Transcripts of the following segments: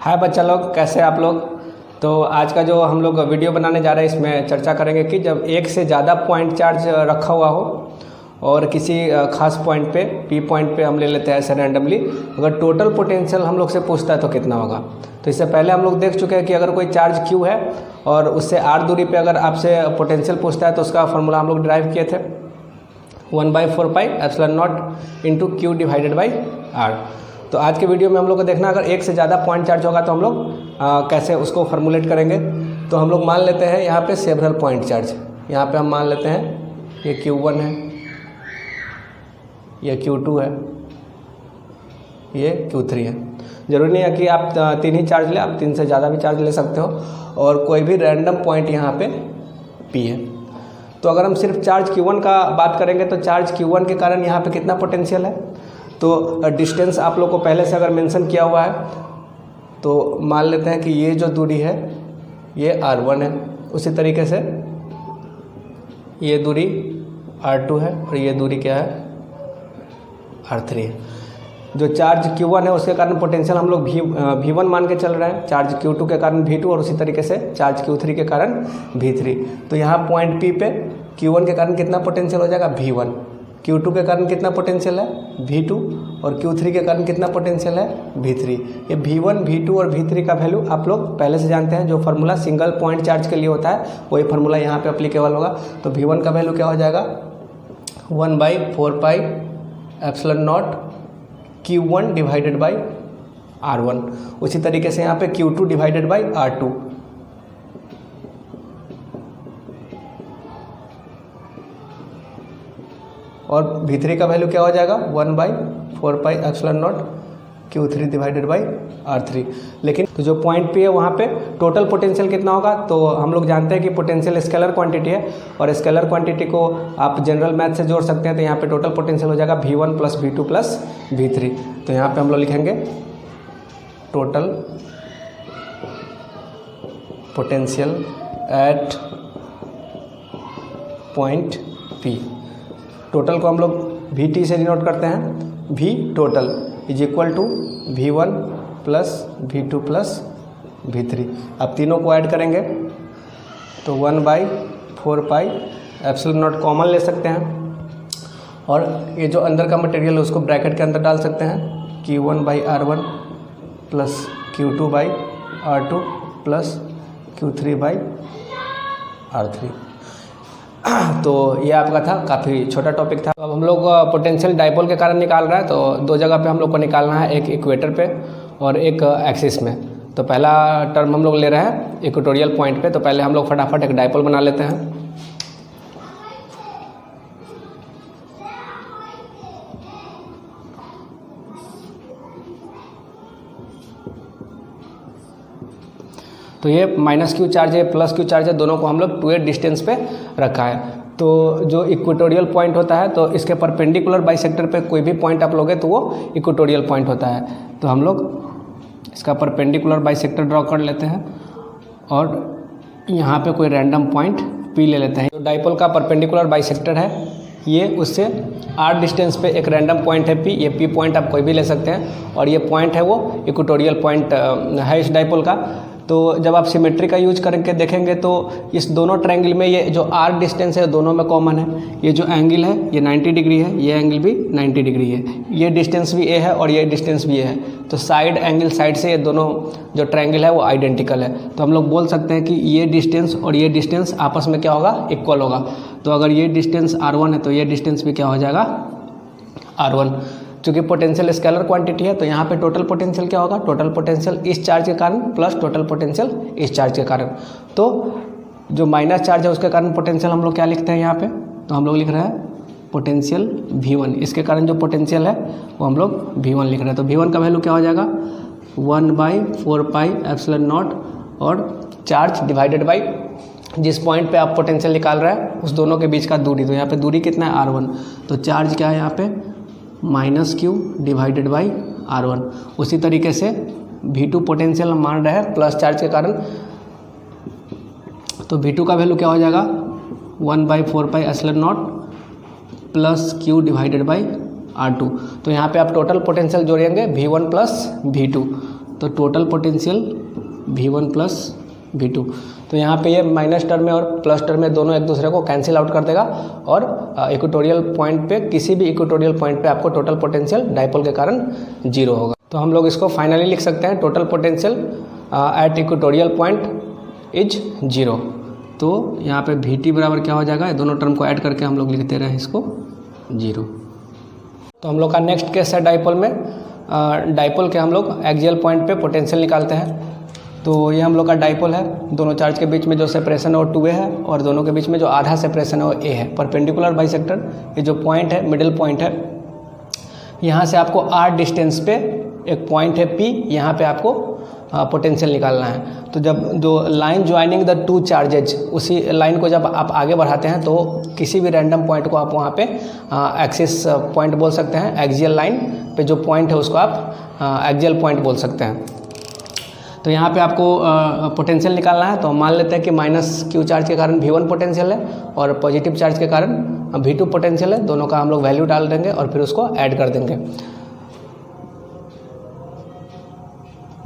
हाय बच्चा लोग, कैसे आप लोग। तो आज का जो हम लोग वीडियो बनाने जा रहे हैं इसमें चर्चा करेंगे कि जब एक से ज़्यादा पॉइंट चार्ज रखा हुआ हो और किसी खास पॉइंट पे पी पॉइंट पे हम ले लेते हैं ऐसे रैंडमली, अगर टोटल पोटेंशियल हम लोग से पूछता है तो कितना होगा। तो इससे पहले हम लोग देख चुके हैं कि अगर कोई चार्ज क्यू है और उससे आर दूरी पे अगर आपसे पोटेंशियल पूछता है तो उसका फॉर्मूला हम लोग ड्राइव किए थे 1/4 pi epsilon not into Q divided by R. तो आज के वीडियो में हम लोग को देखना अगर एक से ज़्यादा पॉइंट चार्ज होगा तो हम लोग कैसे उसको फॉर्मुलेट करेंगे। तो हम लोग मान लेते हैं यहाँ पे सेवरल पॉइंट चार्ज। यहाँ पे हम मान लेते हैं ये Q1 है, ये Q2 है, ये Q3 है। ज़रूरी नहीं है कि आप 3 ही चार्ज लें, आप 3 से ज़्यादा भी चार्ज ले सकते हो और कोई भी रैंडम पॉइंट यहाँ पे P है। तो अगर हम सिर्फ चार्ज Q1 का बात करेंगे तो चार्ज Q1 के कारण यहाँ पे कितना पोटेंशियल है। तो डिस्टेंस आप लोग को पहले से अगर मेंशन किया हुआ है तो मान लेते हैं कि ये जो दूरी है ये R1 है, उसी तरीके से ये दूरी R2 है और ये दूरी क्या है R3 है। जो चार्ज Q1 है उसके कारण पोटेंशियल हम लोग V1 मान के चल रहे हैं, चार्ज Q2 के कारण V2 और उसी तरीके से चार्ज Q3 के कारण V3। तो यहाँ पॉइंट P पे Q1 के कारण कितना पोटेंशियल हो जाएगा V1, Q2 के कारण कितना पोटेंशियल है V2 और Q3 के कारण कितना पोटेंशियल है V3। ये V1, V2 और V3 का वैल्यू आप लोग पहले से जानते हैं। जो फार्मूला सिंगल पॉइंट चार्ज के लिए होता है वही फार्मूला यहाँ पे अप्लीकेबल होगा। तो V1 का वैल्यू क्या हो जाएगा 1/4 pi epsilon not Q1 divided by R1। उसी तरीके से यहाँ पे Q2 डिवाइडेड बाई R2। और V3 का वैल्यू क्या हो जाएगा 1/4 pi epsilon not Q3 divided by R3। लेकिन तो जो पॉइंट P है वहाँ पे टोटल पोटेंशियल कितना होगा। तो हम लोग जानते हैं कि पोटेंशियल स्केलर क्वांटिटी है और स्केलर क्वांटिटी को आप जनरल मैथ से जोड़ सकते हैं। तो यहाँ पे टोटल पोटेंशियल हो जाएगा V1 plus V2 plus V3। तो यहाँ पे हम लोग लिखेंगे total potential at point P। Total को हम लोग VT से डिनोट करते हैं, V total is equal to V1 plus V2 plus V3। अब तीनों को ऐड करेंगे तो 1/4 पाई एप्सिलॉन नॉट कॉमन ले सकते हैं और ये जो अंदर का मटेरियल है उसको ब्रैकेट के अंदर डाल सकते हैं Q1/R1 plus Q2/R2 plus Q3/R3। तो ये आपका था, काफ़ी छोटा टॉपिक था। अब हम लोग पोटेंशियल डाइपोल के कारण निकाल रहा है। तो दो जगह पे हम लोग को निकालना है, एक इक्वेटर पे और एक एक्सिस में। तो पहला टर्म हम लोग ले रहे हैं इक्वेटोरियल पॉइंट पे। तो पहले हम लोग फटाफट एक डाइपोल बना लेते हैं। तो ये -Q चार्ज है, +Q चार्ज है, दोनों को हम लोग 2a डिस्टेंस पे रखा है। तो जो इक्वेटोरियल पॉइंट होता है तो इसके परपेंडिकुलर बाइसेक्टर पे कोई भी पॉइंट आप लोगे तो वो इक्वेटोरियल पॉइंट होता है। तो हम लोग इसका परपेंडिकुलर बाइसेक्टर ड्रॉ कर लेते हैं और यहाँ पे कोई रैंडम पॉइंट P ले लेते हैं। तो डाइपोल का परपेंडिकुलर बाइसेक्टर है ये, उससे r डिस्टेंस पे एक रैंडम पॉइंट है P। ये P पॉइंट आप कोई भी ले सकते हैं और ये पॉइंट है वो इक्वेटोरियल पॉइंट है इस डाइपोल का। तो जब आप सिमेट्री का यूज करके देखेंगे तो इस दोनों ट्रायंगल में ये जो r डिस्टेंस है दोनों में कॉमन है। ये जो एंगल है ये 90 डिग्री है, ये एंगल भी 90 डिग्री है, ये डिस्टेंस भी a है और ये डिस्टेंस भी a है। तो साइड एंगल साइड से ये दोनों जो ट्रायंगल है वो आइडेंटिकल है। तो हम लोग बोल सकते हैं कि ये डिस्टेंस और ये डिस्टेंस आपस में क्या होगा, इक्वल होगा। तो अगर ये डिस्टेंस R1 है तो ये डिस्टेंस भी क्या हो जाएगा R1। चूँकि पोटेंशियल स्केलर क्वांटिटी है तो यहाँ पे टोटल पोटेंशियल क्या होगा, टोटल पोटेंशियल इस चार्ज के कारण प्लस टोटल पोटेंशियल इस चार्ज के कारण। तो जो माइनस चार्ज है उसके कारण पोटेंशियल हम लोग क्या लिखते हैं यहाँ पे, तो हम लोग लिख रहे हैं पोटेंशियल V1। इसके कारण जो पोटेंशियल है वो हम लोग V1 लिख रहे हैं। तो V1 का वैल्यू क्या हो जाएगा 1/4 पाई एप्सिलॉन नॉट और चार्ज डिवाइडेड बाई जिस पॉइंट पे आप पोटेंशियल निकाल रहे हैं उस दोनों के बीच का दूरी। तो यहाँ पे दूरी कितना है R1। तो चार्ज क्या है यहाँ पे -Q डिवाइडेड बाई R1। उसी तरीके से V2 पोटेंशियल हम मान रहे हैं प्लस चार्ज के कारण। तो V2 का वैल्यू क्या हो जाएगा 1/4 pi epsilon not plus Q divided by R2। तो यहाँ पे आप टोटल पोटेंशियल जोड़ेंगे V1 प्लस V2। तो total potential V1 plus V2। तो यहाँ पे ये माइनस टर्म में और प्लस टर्म में दोनों एक दूसरे को कैंसिल आउट कर देगा और इक्वेटोरियल पॉइंट पे, किसी भी इक्वेटोरियल पॉइंट पे आपको टोटल पोटेंशियल डाइपोल के कारण 0 होगा। तो हम लोग इसको फाइनली लिख सकते हैं total potential at equatorial point is 0। तो यहाँ पे Vt बराबर क्या हो जाएगा, दोनों टर्म को ऐड करके हम लोग लिखते रहे इसको 0। तो हम लोग का नेक्स्ट केस है डाइपोल में। डाइपोल के हम लोग एक्सियल पॉइंट पे पोटेंशियल निकालते हैं। तो ये हम लोग का डाइपोल है, दोनों चार्ज के बीच में जो सेपरेशन है वो 2a है और दोनों के बीच में जो आधा सेपरेशन है वो a है। परपेंडिकुलर बाइसेक्टर, ये जो पॉइंट है मिडिल पॉइंट है, यहाँ से आपको r डिस्टेंस पे एक पॉइंट है p, यहाँ पे आपको पोटेंशियल निकालना है। तो जब जो line joining the two charges, उसी लाइन को जब आप आगे बढ़ाते हैं तो किसी भी रैंडम पॉइंट को आप वहाँ पे एक्सिस पॉइंट बोल सकते हैं। एक्सियल लाइन पे जो पॉइंट है उसको आप एक्सियल पॉइंट बोल सकते हैं। तो यहाँ पे आपको पोटेंशियल निकालना है। तो मान लेते हैं कि -q चार्ज के कारण V1 पोटेंशियल है और पॉजिटिव चार्ज के कारण V2 पोटेंशियल है। दोनों का हम लोग वैल्यू डाल देंगे और फिर उसको ऐड कर देंगे।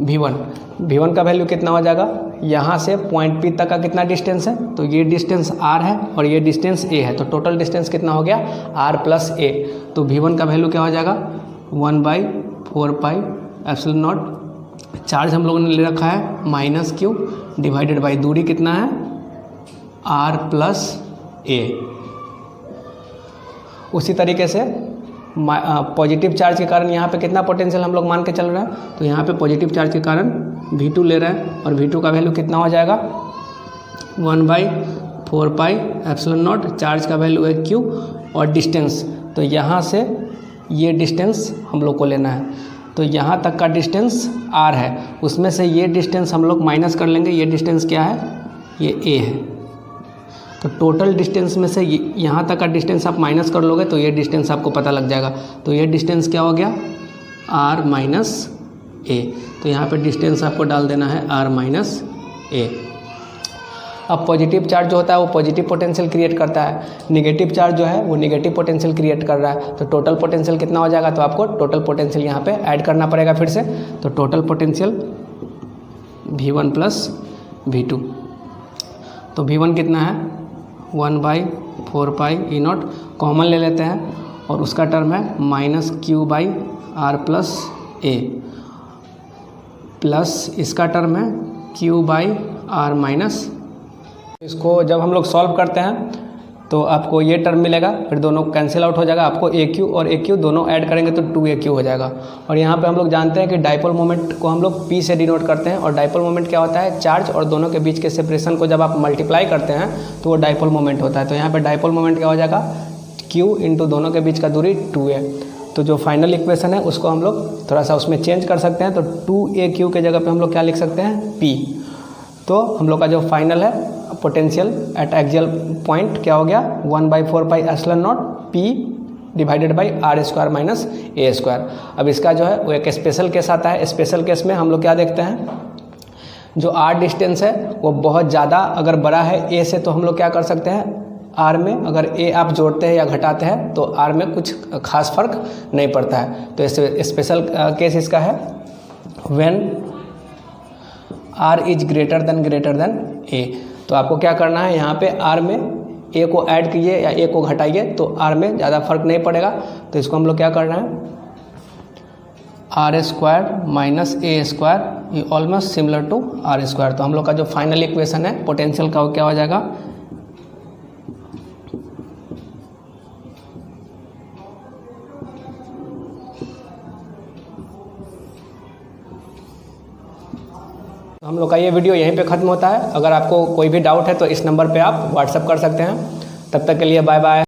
V1 का वैल्यू कितना हो जाएगा, यहाँ से पॉइंट P तक का कितना डिस्टेंस है, तो ये डिस्टेंस r है और ये डिस्टेंस a है। तो टोटल डिस्टेंस कितना हो गया, r + a। तो V1 का वैल्यू क्या हो जाएगा, 1/4πε0। चार्ज हम लोगों ने ले रखा है -q डिवाइडेड बाई दूरी कितना है, r + a। उसी तरीके से पॉजिटिव चार्ज के कारण यहाँ पे कितना पोटेंशियल हम लोग मान के चल रहे हैं, तो यहाँ पे पॉजिटिव चार्ज के कारण V2 ले रहे हैं और V2 का वैल्यू कितना हो जाएगा, 1/4πε0। चार्ज का वैल्यू है q और डिस्टेंस, तो यहाँ से ये डिस्टेंस हम लोग को लेना है। तो यहाँ तक का डिस्टेंस r है, उसमें से ये डिस्टेंस हम लोग माइनस कर लेंगे। ये डिस्टेंस क्या है, ये a है। तो टोटल डिस्टेंस में से यहाँ तक का डिस्टेंस आप माइनस कर लोगे तो ये डिस्टेंस आपको पता लग जाएगा। तो ये डिस्टेंस क्या हो गया, r - a। तो यहाँ पे डिस्टेंस आपको डाल देना है r - a। अब पॉजिटिव चार्ज जो होता है वो पॉजिटिव पोटेंशियल क्रिएट करता है, नेगेटिव चार्ज जो है वो नेगेटिव पोटेंशियल क्रिएट कर रहा है। तो टोटल पोटेंशियल कितना हो जाएगा, तो आपको टोटल पोटेंशियल यहाँ पे ऐड करना पड़ेगा फिर से। तो टोटल पोटेंशियल V1 + V2। तो V1 कितना है, 1/4πe0 कॉमन ले लेते हैं और उसका टर्म है -q/r + a प्लस इसका टर्म है q/r-। इसको जब हम लोग सॉल्व करते हैं तो आपको ये टर्म मिलेगा, फिर दोनों कैंसिल आउट हो जाएगा। आपको AQ और AQ दोनों ऐड करेंगे तो 2AQ हो जाएगा। और यहाँ पे हम लोग जानते हैं कि डाइपोल मोमेंट को हम लोग P से डिनोट करते हैं। और डाइपोल मोमेंट क्या होता है, चार्ज और दोनों के बीच के सेपरेशन को जब आप मल्टीप्लाई करते हैं तो वो डाइपोल मोमेंट होता है। तो यहाँ पे डाइपोल मोमेंट क्या हो जाएगा, Q × दोनों के बीच का दूरी 2a। तो जो फाइनल इक्वेशन है उसको हम लोग थोड़ा सा उसमें चेंज कर सकते हैं। तो 2AQ के जगह पर हम लोग क्या लिख सकते हैं, P। तो हम लोग का जो फाइनल है पोटेंशियल एट एक्सियल पॉइंट क्या हो गया, 1/4πε0 P divided by r² - a²। अब इसका जो है वो एक स्पेशल केस आता है। स्पेशल केस में हम लोग क्या देखते हैं, जो r डिस्टेंस है वो बहुत ज़्यादा अगर बड़ा है a से, तो हम लोग क्या कर सकते हैं, r में अगर a आप जोड़ते हैं या घटाते हैं तो r में कुछ खास फर्क नहीं पड़ता है। तो स्पेशल केस इसका है when r is greater than a। तो आपको क्या करना है, यहाँ पे r में a को ऐड कीजिए या a को घटाइए तो r में ज़्यादा फर्क नहीं पड़ेगा। तो इसको हम लोग क्या करना है, r² - a² ये ऑलमोस्ट सिमिलर टू r²। तो हम लोग का जो फाइनल इक्वेशन है पोटेंशियल का वो क्या हो जाएगा, हम लोग का ये वीडियो यहीं पे ख़त्म होता है। अगर आपको कोई भी डाउट है तो इस नंबर पे आप व्हाट्सअप कर सकते हैं। तब तक के लिए बाय बाय।